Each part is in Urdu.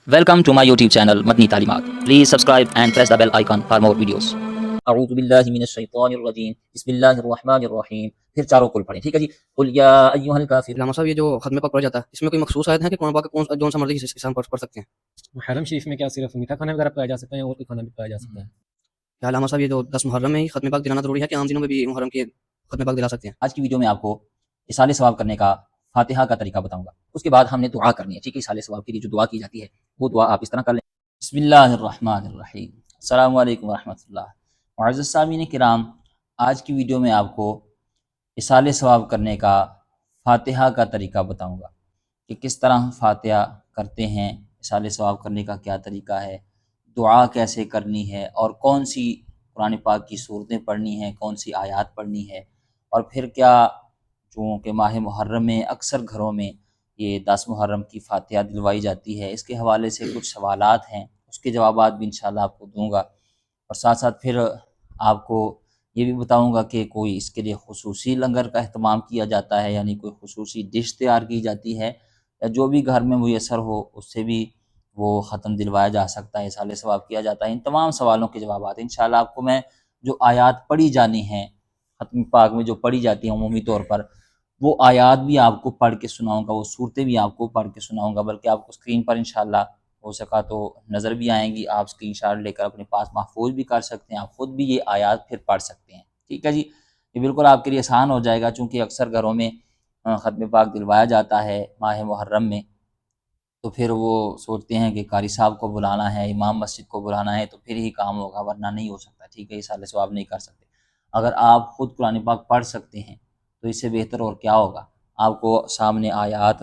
Welcome to my YouTube channel Madni Talimat. Please subscribe and press the bell icon for more videos. اعوذ باللہ من الشیطان الرجیم بسم اللہ الرحمن الرحیم. پھر چاروں کل پڑھیں. ٹھیک ہے جی. قل یا ایھا الکافر. علامہ صاحب یہ جو ختم پاک پڑھا جاتا ہے اس میں کوئی مخصوص آیت ہے کہ قرآن پاک کا کون سا مرضی انسان پڑھ سکتے ہیں؟ حرم شریف میں کیا صرف میٹھا کھانا وغیرہ پکایا جا سکتا ہے اور کوئی کھانا بھی پکایا جا سکتا ہے؟ کیا علامہ صاحب یہ جو 10 محرم میں ہی ختم پاک دلانا ضروری ہے کہ عام دنوں میں بھی محرم کے ختم پاک دلا سکتے ہیں؟ آج کی ویڈیو میں آپ کو اصال ثواب کرنے کا فاتحہ کا طریقہ بتاؤں گا. اس کے بعد ہم نے دعا کرنی ہے. ٹھیک ہے. اصال ثواب کے لیے جو دعا کی جاتی ہے وہ دعا آپ اس طرح کر لیں. بسم اللہ الرحمن الرحیم. السلام علیکم ورحمۃ اللہ. معزز سامعین کرام، آج کی ویڈیو میں آپ کو اصال ثواب کرنے کا فاتحہ کا طریقہ بتاؤں گا کہ کس طرح ہم فاتحہ کرتے ہیں، اصال ثواب کرنے کا کیا طریقہ ہے، دعا کیسے کرنی ہے، اور کون سی قرآن پاک کی صورتیں پڑھنی ہیں، کون سی آیات پڑھنی ہے، اور پھر کیا چونکہ ماہ محرم میں اکثر گھروں میں یہ 10 محرم کی فاتحہ دلوائی جاتی ہے، اس کے حوالے سے کچھ سوالات ہیں، اس کے جوابات بھی انشاءاللہ آپ کو دوں گا، اور ساتھ ساتھ پھر آپ کو یہ بھی بتاؤں گا کہ کوئی اس کے لیے خصوصی لنگر کا اہتمام کیا جاتا ہے، یعنی کوئی خصوصی ڈش تیار کی جاتی ہے، یا جو بھی گھر میں میسر ہو اس سے بھی وہ ختم دلوایا جا سکتا ہے، اصال ثواب کیا جاتا ہے. ان تمام سوالوں کے جوابات انشاءاللہ آپ کو میں جو آیات پڑھی جانی ہیں ختم پاک میں، جو پڑھی جاتی ہیں عمومی طور پر، وہ آیات بھی آپ کو پڑھ کے سناؤں گا، وہ صورتیں بھی آپ کو پڑھ کے سناؤں گا، بلکہ آپ کو اسکرین پر انشاءاللہ ہو سکا تو نظر بھی آئیں گی. آپ اسکرین شاٹ لے کر اپنے پاس محفوظ بھی کر سکتے ہیں، آپ خود بھی یہ آیات پھر پڑھ سکتے ہیں. ٹھیک ہے جی. یہ بالکل آپ کے لیے آسان ہو جائے گا، چونکہ اکثر گھروں میں ختم پاک دلوایا جاتا ہے ماہ محرم میں، تو پھر وہ سوچتے ہیں کہ قاری صاحب کو بلانا ہے، امام مسجد کو بلانا ہے تو پھر ہی کام ہوگا، ورنہ نہیں ہو سکتا. ٹھیک ہے. اصال ثواب نہیں کر سکتے. اگر آپ خود قرآن پاک پڑھ سکتے ہیں تو اس سے بہتر اور کیا ہوگا. آپ کو سامنے آیات،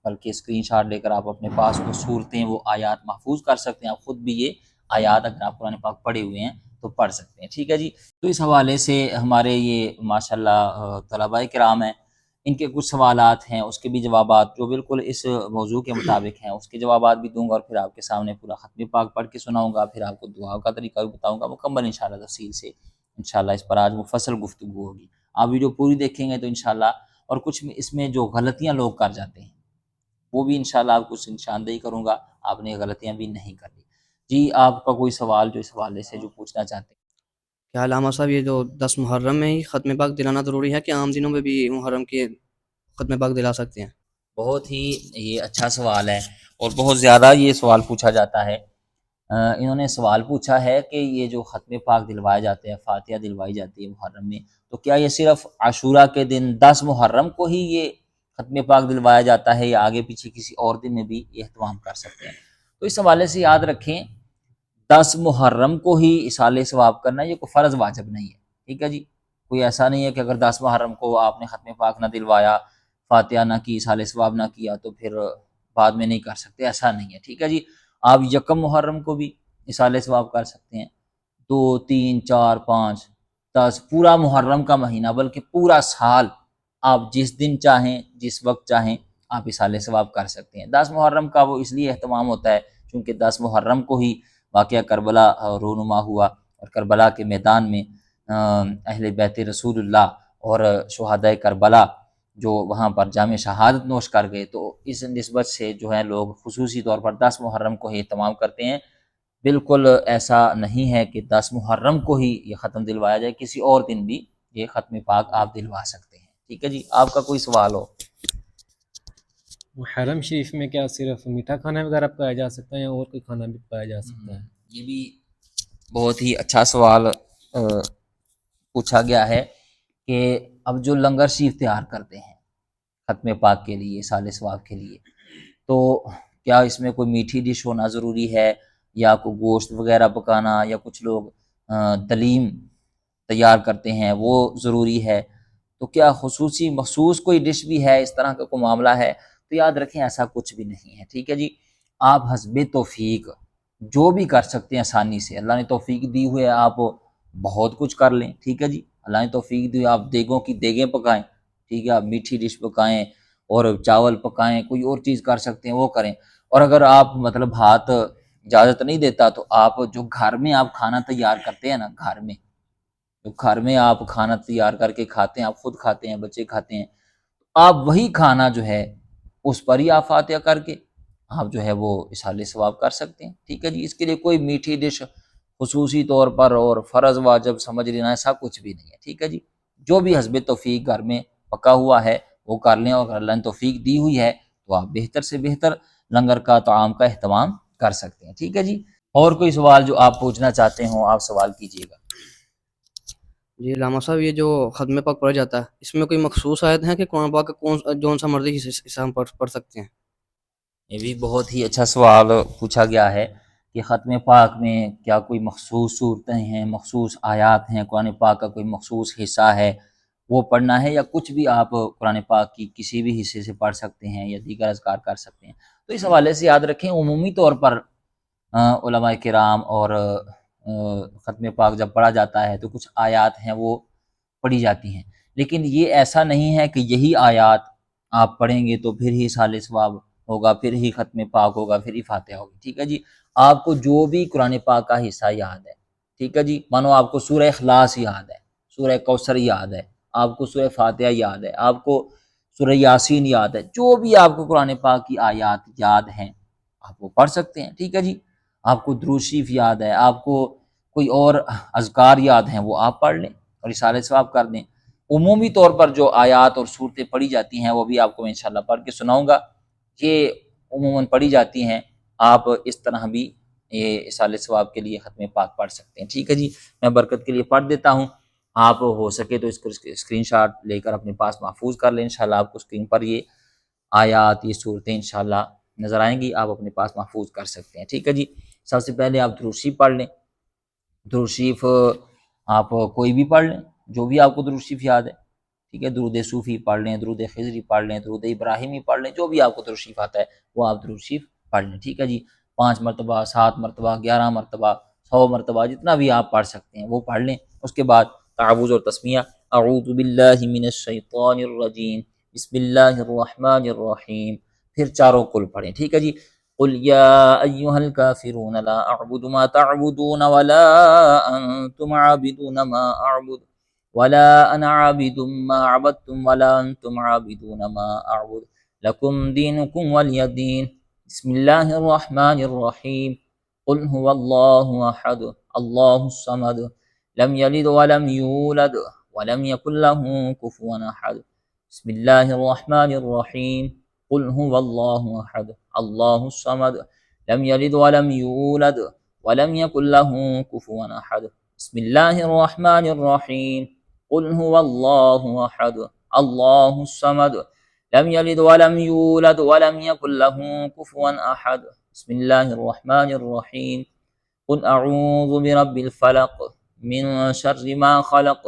بلکہ اسکرین شاٹ لے کر آپ اپنے پاس وہ صورتیں، وہ آیات محفوظ کر سکتے ہیں. آپ خود بھی یہ آیات اگر آپ قرآن پاک پڑھے ہوئے ہیں تو پڑھ سکتے ہیں. ٹھیک ہے جی. تو اس حوالے سے ہمارے یہ ماشاءاللہ طلباء کرام ہیں، ان کے کچھ سوالات ہیں، اس کے بھی جوابات جو بالکل اس موضوع کے مطابق ہیں اس کے جوابات بھی دوں گا، اور پھر آپ کے سامنے پورا ختم پاک پڑھ کے سناؤں گا. پھر آپ کو دعا کا طریقہ بھی بتاؤں گا مکمل انشاءاللہ تفصیل سے. انشاءاللہ اس پر آج مفصل گفتگو ہوگی. آپ ویڈیو پوری دیکھیں گے تو انشاءاللہ، اور کچھ اس میں جو غلطیاں لوگ کر جاتے ہیں وہ بھی انشاءاللہ آپ کو نشاندہی کروں گا، آپ نے غلطیاں بھی نہیں کرنی. جی آپ کا کوئی سوال جو اس حوالے سے جو پوچھنا چاہتے ہیں؟ کیا علامہ صاحب یہ جو 10 محرم میں ہی ختم پاک دلانا ضروری ہے کہ عام دنوں میں بھی محرم کے ختم پاک دلا سکتے ہیں؟ بہت ہی یہ اچھا سوال ہے، اور بہت زیادہ یہ سوال پوچھا جاتا ہے. انہوں نے سوال پوچھا ہے کہ یہ جو ختم پاک دلوائے جاتے ہیں، فاتحہ دلوائی جاتی ہے محرم میں، تو کیا یہ صرف عاشورہ کے دن 10 محرم کو ہی یہ ختم پاک دلوایا جاتا ہے، یا آگے پیچھے کسی اور دن میں بھی یہ اہتمام کر سکتے ہیں؟ تو اس حوالے سے یاد رکھیں، 10 محرم کو ہی اصال ثواب کرنا یہ کوئی فرض واجب نہیں ہے. ٹھیک ہے جی. کوئی ایسا نہیں ہے کہ اگر 10 محرم کو آپ نے ختم پاک نہ دلوایا، فاتحہ نہ کی، اصال ثواب نہ کیا تو پھر بعد میں نہیں کر سکتے، ایسا نہیں ہے. ٹھیک ہے جی. آپ یکم محرم کو بھی اصال ثواب کر سکتے ہیں، 2 3 4 5 10 پورا محرم کا مہینہ، بلکہ پورا سال آپ جس دن چاہیں جس وقت چاہیں آپ اصال ثواب کر سکتے ہیں. 10 محرم کا وہ اس لیے اہتمام ہوتا ہے چونکہ 10 محرم کو ہی واقعہ کربلا رونما ہوا، اور کربلا کے میدان میں اہل بیت رسول اللہ اور شہداء کربلا جو وہاں پر جام شہادت نوش کر گئے، تو اس نسبت سے جو ہے لوگ خصوصی طور پر 10 محرم کو ہی اہتمام کرتے ہیں. بالکل ایسا نہیں ہے کہ 10 محرم کو ہی یہ ختم دلوایا جائے، کسی اور دن بھی یہ ختم پاک آپ دلوا سکتے ہیں. ٹھیک ہے جی. آپ کا کوئی سوال ہو؟ حرم شریف میں کیا صرف میٹھا کھانا وغیرہ پکایا جا سکتا ہے اور کوئی کھانا بھی پکایا جا سکتا ہے؟ یہ بھی بہت ہی اچھا سوال پوچھا گیا ہے کہ اب جو لنگر شریف تیار کرتے ہیں ختم پاک کے لیے، اصال ثواب کے لیے، تو کیا اس میں کوئی میٹھی ڈش ہونا ضروری ہے، یا کوئی گوشت وغیرہ پکانا، یا کچھ لوگ دلیم تیار کرتے ہیں وہ ضروری ہے، تو کیا خصوصی مخصوص کوئی ڈش بھی ہے، اس طرح کا کوئی معاملہ ہے؟ تو یاد رکھیں ایسا کچھ بھی نہیں ہے. ٹھیک ہے جی. آپ حسب توفیق جو بھی کر سکتے ہیں آسانی سے، اللہ نے توفیق دی ہوئی ہے، آپ بہت کچھ کر لیں. ٹھیک ہے جی. اللہ نے توفیق دی، آپ دیگوں کی دیگیں پکائیں. ٹھیک ہے. آپ میٹھی ڈش پکائیں اور چاول پکائیں، کوئی اور چیز کر سکتے ہیں وہ کریں. اور اگر آپ مطلب ہاتھ اجازت نہیں دیتا تو آپ جو گھر میں آپ کھانا تیار کرتے ہیں نا، گھر میں آپ کھانا تیار کر کے کھاتے ہیں، آپ خود کھاتے ہیں، بچے کھاتے ہیں، آپ وہی کھانا جو ہے اس پر ہی آپ فاتحہ کر کے آپ جو ہے وہ اصحال ثواب کر سکتے ہیں، ٹھیک ہے جی۔ اس کے لیے کوئی میٹھی ڈش خصوصی طور پر اور فرض واجب سمجھ لینا ایسا کچھ بھی نہیں ہے، ٹھیک ہے جی۔ جو بھی حسب توفیق گھر میں پکا ہوا ہے وہ کر لیں، اور اگر اللہ نے توفیق دی ہوئی ہے تو آپ بہتر سے بہتر لنگر کا طعام کا اہتمام کر سکتے ہیں، ٹھیک ہے جی۔ اور کوئی سوال جو آپ پوچھنا چاہتے ہوں آپ سوال کیجیے گا۔ جی علامہ صاحب، یہ جو ختم پاک پڑھا جاتا ہے اس میں کوئی مخصوص آیت ہے کہ قرآن پاک کا جون سا مرضی حصہ ہم پڑھ سکتے ہیں؟ یہ بھی بہت ہی اچھا سوال پوچھا گیا ہے کہ ختم پاک میں کیا کوئی مخصوص صورتیں ہیں، مخصوص آیات ہیں، قرآن پاک کا کوئی مخصوص حصہ ہے وہ پڑھنا ہے، یا کچھ بھی آپ قرآن پاک کی کسی بھی حصے سے پڑھ سکتے ہیں یا دیگر اذکار کر سکتے ہیں؟ تو اس حوالے سے یاد رکھیں عمومی طور پر علماء کرام اور ختم پاک جب پڑھا جاتا ہے تو کچھ آیات ہیں وہ پڑھی جاتی ہیں، لیکن یہ ایسا نہیں ہے کہ یہی آیات آپ پڑھیں گے تو پھر ہی اصحال ثواب ہوگا، پھر ہی ختم پاک ہوگا، پھر ہی فاتحہ ہوگی، ٹھیک ہے جی۔ آپ کو جو بھی قرآن پاک کا حصہ یاد ہے، ٹھیک ہے جی، مانو آپ کو سورہ اخلاص یاد ہے، سورہ کوثر یاد ہے، آپ کو سورہ فاتحہ یاد ہے، آپ کو سورہ یاسین یاد ہے، جو بھی آپ کو قرآن پاک کی آیات یاد ہیں آپ وہ پڑھ سکتے ہیں، ٹھیک ہے جی۔ آپ کو درود شریف یاد ہے، آپ کو کوئی اور اذکار یاد ہیں وہ آپ پڑھ لیں اور اصحال ثواب کر دیں۔ عمومی طور پر جو آیات اور صورتیں پڑھی جاتی ہیں وہ بھی آپ کو میں انشاءاللہ پڑھ کے سناؤں گا، یہ عموماً پڑھی جاتی ہیں، آپ اس طرح بھی یہ اصحال ثواب کے لیے ختم پاک پڑھ سکتے ہیں، ٹھیک ہے جی۔ میں برکت کے لیے پڑھ دیتا ہوں، آپ ہو سکے تو اس کو اسکرین شاٹ لے کر اپنے پاس محفوظ کر لیں، انشاءاللہ آپ کو اسکرین پر یہ آیات یہ صورتیں انشاءاللہ نظر آئیں گی، آپ اپنے پاس محفوظ کر سکتے ہیں، ٹھیک ہے جی۔ سب سے پہلے آپ درود شریف پڑھ لیں، درود شریف آپ کوئی بھی پڑھ لیں جو بھی آپ کو درود شریف یاد ہے، ٹھیک ہے۔ درود صوفی پڑھ لیں، درود خضری پڑھ لیں، درود ابراہیمی پڑھ لیں، جو بھی آپ کو درود شریف آتا ہے وہ آپ درود شریف پڑھ لیں، ٹھیک ہے جی۔ 5 مرتبہ، 7 مرتبہ، 11 مرتبہ، 100 مرتبہ، جتنا بھی آپ پڑھ سکتے ہیں وہ پڑھ لیں۔ اس کے بعد تعوذ اور تسمیہ، اعوذ باللہ من الشیطان الرجیم، بسم اللہ الرحمن الرحیم، پھر چاروں کل پڑھیں، ٹھیک ہے جی۔ قل یا ایھا الکافرون لا اعبد ما تعبدون ولا انتم عابدون ما اعبد ولا انا عابد ما عبدتم ولا انتم عابدون ما اعبد لكم دينكم ولي دين بسم الله الرحمن الرحيم قل هو الله احد الله الصمد لم يلد ولم يولد ولم يكن له كفوا احد بسم الله الرحمن الرحيم قل هو الله احد الله الصمد لم يلد ولم يولد ولم يكن له كفوا احد بسم الله الرحمن الرحيم قل هو الله احد الله الصمد لم يلد ولم يولد ولم يكن له كفوا احد بسم الله الرحمن الرحيم قل اعوذ برب الفلق من شر ما خلق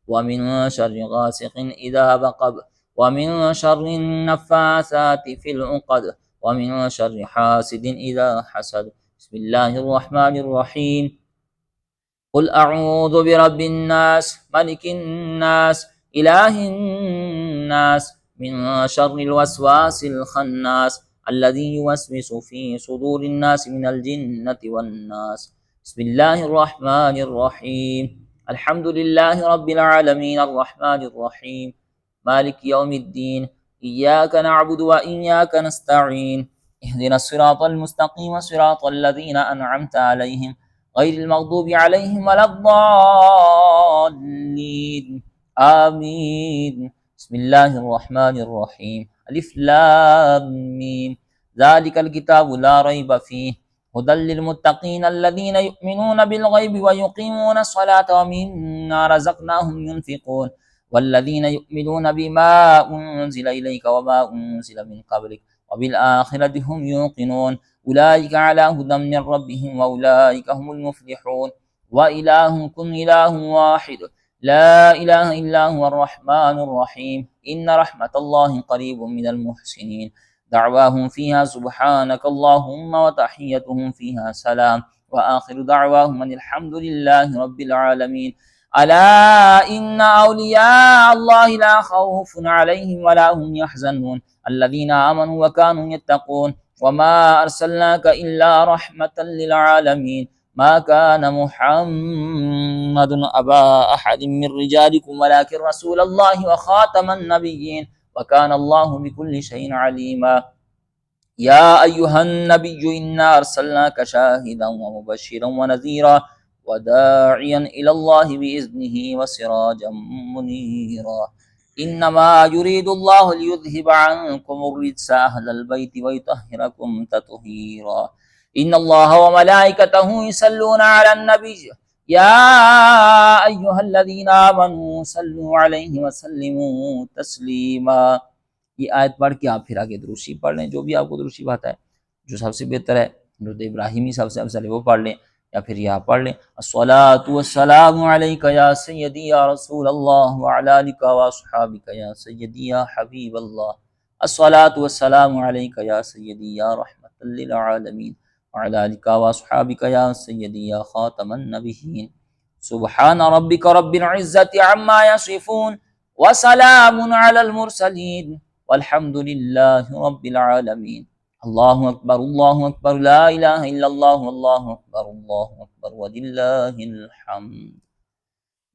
ومن شر غاسق اذا وقب ومن شر النفاثات في العقد ومن شر حاسد اذا حسد بسم الله الرحمن الرحيم قل اعوذ برب الناس ملك الناس اله الناس من شر الوسواس الخناس الذي يوسوس في صدور الناس من الجنة والناس بسم الله الرحمن الرحيم الحمد لله رب العالمين الرحمن الرحيم مالك يوم الدين إياك نعبد وإياك نستعين اهدنا الصراط المستقيم صراط الذين أنعمت عليهم غير المغضوب عليهم ولا الضالين آمين بسم الله الرحمن الرحيم ألف لام ميم ذلك الكتاب لا ريب فيه هدى للمتقين الذين يؤمنون بالغيب ويقيمون الصلاة ومما رزقناهم ينفقون والذين يؤمنون بما أنزل إليك وما أنزل من قبلك وبالآخرة هم يوقنون أولئك على هدى من ربهم وأولئك هم المفلحون وإلهكم إله واحد لا إله إلا هو الرحمن الرحيم إن رحمة الله قريب من المحسنين دعواهم فيها سبحانك اللهم وتحيتهم فيها سلام وآخر دعواهم أن الحمد لله رب العالمين ألا إن أولياء الله لا خوف عليهم ولا هم يحزنون الذين آمنوا وكانوا يتقون وما أرسلناك إلا رحمة للعالمين ما كان محمد أبا أحد من رجالكم ولكن رسول الله وخاتم النبيين وكان الله بكل شيء عليما یا ایہا النبی انا ارسلناک شاہدا ومبشرا ونذیرا وداعیا الی اللہ باذنہ وسراجا منیرا انما یرید اللہ لیذہب عنکم الرجس اہل البیت ویطہرکم تطہیرا ان اللہ وملائکتہ یصلون علی النبی یا ایہا الذین آمنوا صلوا علیہ وسلموا تسلیما۔ یہ آیت پڑھ کے آپ پھر آگے درود شریف پڑھ لیں، جو بھی آپ کو درود شریف آتا ہے، جو سب سے بہتر ہے درود ابراہیمی سب سے افضل ہے وہ پڑھ لیں، یا پھر یہ آپ پڑھ لیں الصلاۃ والسلام علیک یا سیدی یا رسول اللہ وعلی آلک واصحابک یا سیدی یا حبیب اللہ، الصلاۃ والسلام علیک یا سیدی یا رحمۃ للعالمین وعلی آلک واصحابک یا سیدی یا خاتم النبیین، سبحان ربک رب العزۃ عما یصفون وسلام علی المرسلین والحمد للہ رب العالمین۔ اللہ اکبر لا الہ الا اللہ اللہ اکبر وللہ الحمد۔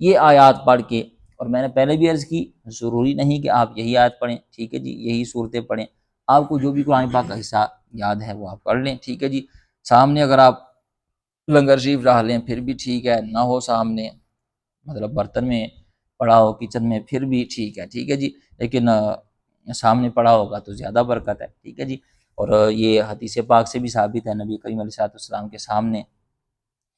یہ آیات پڑھ کے، اور میں نے پہلے بھی عرض کی، ضروری نہیں کہ آپ یہی آیت پڑھیں، ٹھیک ہے جی، یہی صورتیں پڑھیں، آپ کو جو بھی قرآن پاک کا حصہ یاد ہے وہ آپ پڑھ لیں، ٹھیک ہے جی۔ سامنے اگر آپ لنگر شریف رکھ لیں پھر بھی ٹھیک ہے، نہ ہو سامنے، مطلب برتن میں پڑا ہو کچن میں پھر بھی ٹھیک ہے جی، لیکن سامنے پڑا ہوگا تو زیادہ برکت ہے، ٹھیک ہے جی۔ اور یہ حدیث پاک سے بھی ثابت ہے، نبی کریم علیہ السلام کے سامنے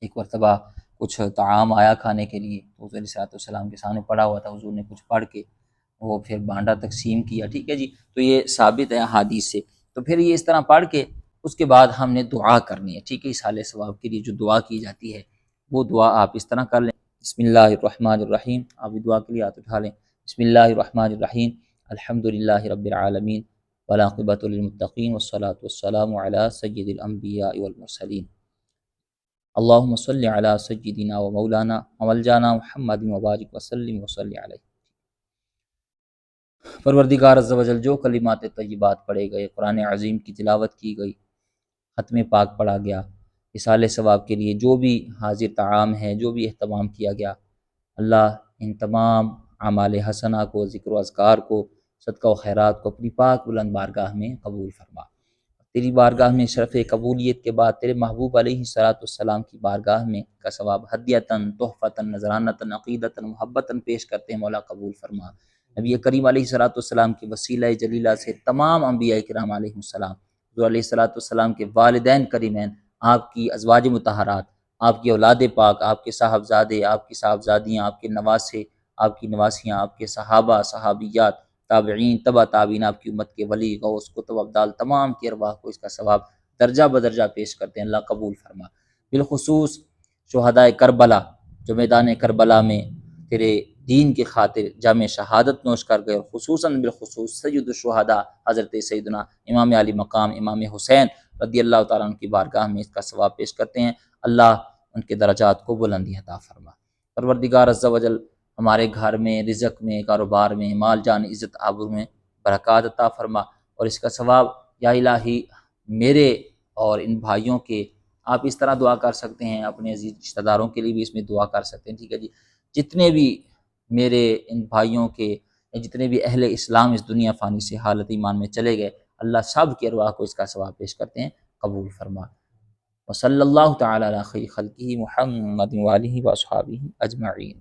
ایک مرتبہ کچھ طعام آیا کھانے کے لیے، تو حضور علیہ السلام کے سامنے پڑا ہوا تھا، حضور نے کچھ پڑھ کے وہ پھر بانڈا تقسیم کیا، ٹھیک ہے جی۔ تو یہ ثابت ہے حدیث سے، تو پھر یہ اس طرح پڑھ کے اس کے بعد ہم نے دعا کرنی ہے، ٹھیک ہے، اصحال ثواب کے لیے جو دعا کی جاتی ہے وہ دعا آپ اس طرح کر لیں، بسم اللہ الرحمن الرحیم، آپ بھی دعا کے لیے ہاتھ اٹھا لیں، بسم اللہ الرحمن الرحیم، الحمد للہ رب العالمین والعاقبۃ للمتقین والصلاۃ والسلام علی سید الانبیاء والمرسلین، اللہم صلی علی سیدنا و مولانا وملجانا محمد وبارک وسلم وصلی علیہ۔ پروردگار عز و جل، جو کلمات طیبات پڑھے گئے، قرآن عظیم کی تلاوت کی گئی، ختم پاک پڑھا گیا، اصحال ثواب کے لیے جو بھی حاضر طعام ہے، جو بھی اہتمام کیا گیا، اللہ ان تمام اعمال حسنہ کو، ذکر و اذکار کو، صدقہ و خیرات کو اپنی پاک بلند بارگاہ میں قبول فرما۔ تیری بارگاہ میں شرف قبولیت کے بعد تیرے محبوب علیہ السلام کی بارگاہ میں کا ثواب ہدیتاً، تحفتاً، نذرانتاً، عقیدتاً، محبتاً پیش کرتے ہیں، مولا قبول فرما۔ نبی کریم علیہ السلام کے وسیلہ جلیلہ سے تمام انبیاء کرام علیہ السلام، حضور علیہ السلام کے والدین کریمین، آپ کی ازواج مطہرات، آپ کی اولاد پاک، آپ کے صاحبزادے، آپ کی صاحبزادیاں، آپ کے نواسے، آپ کی نواسیاں، آپ کے صحابہ، صحابیات، تابعین، تبع تابعین، آپ کی امت کے ولی، غوث، کتب، ابدال، تمام کی ارواح کو اس کا ثواب درجہ بدرجہ پیش کرتے ہیں، اللہ قبول فرما۔ بالخصوص شہدائے کربلا، جو میدان کربلا میں تیرے دین کی خاطر جامع شہادت نوش کر گئے، اور خصوصاً بالخصوص سید الشہداء حضرت سیدنا امام علی مقام امام حسین رضی اللہ تعالیٰ عنہ کی بارگاہ میں اس کا ثواب پیش کرتے ہیں، اللہ ان کے درجات کو بلندی عطا فرما۔ پروردگار عز و جل ہمارے گھر میں، رزق میں، کاروبار میں، مال جان، عزت آبرو میں برکات عطا فرما، اور اس کا ثواب یا الہی میرے اور ان بھائیوں کے، آپ اس طرح دعا کر سکتے ہیں، اپنے عزیز رشتہ داروں کے لیے بھی اس میں دعا کر سکتے ہیں، ٹھیک ہے جی، جتنے بھی میرے ان بھائیوں کے، جتنے بھی اہل اسلام اس دنیا فانی سے حالت ایمان میں چلے گئے، اللہ سب کی ارواح کو اس کا ثواب پیش کرتے ہیں، قبول فرما۔ وصلی اللہ تعالی علی خیر خلقہ محمد وآلہ واصحابہ اجمعین۔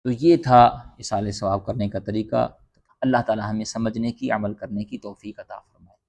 تو یہ تھا اصحال ثواب کرنے کا طریقہ، اللہ تعالی ہمیں سمجھنے کی، عمل کرنے کی توفیق عطا فرمائے۔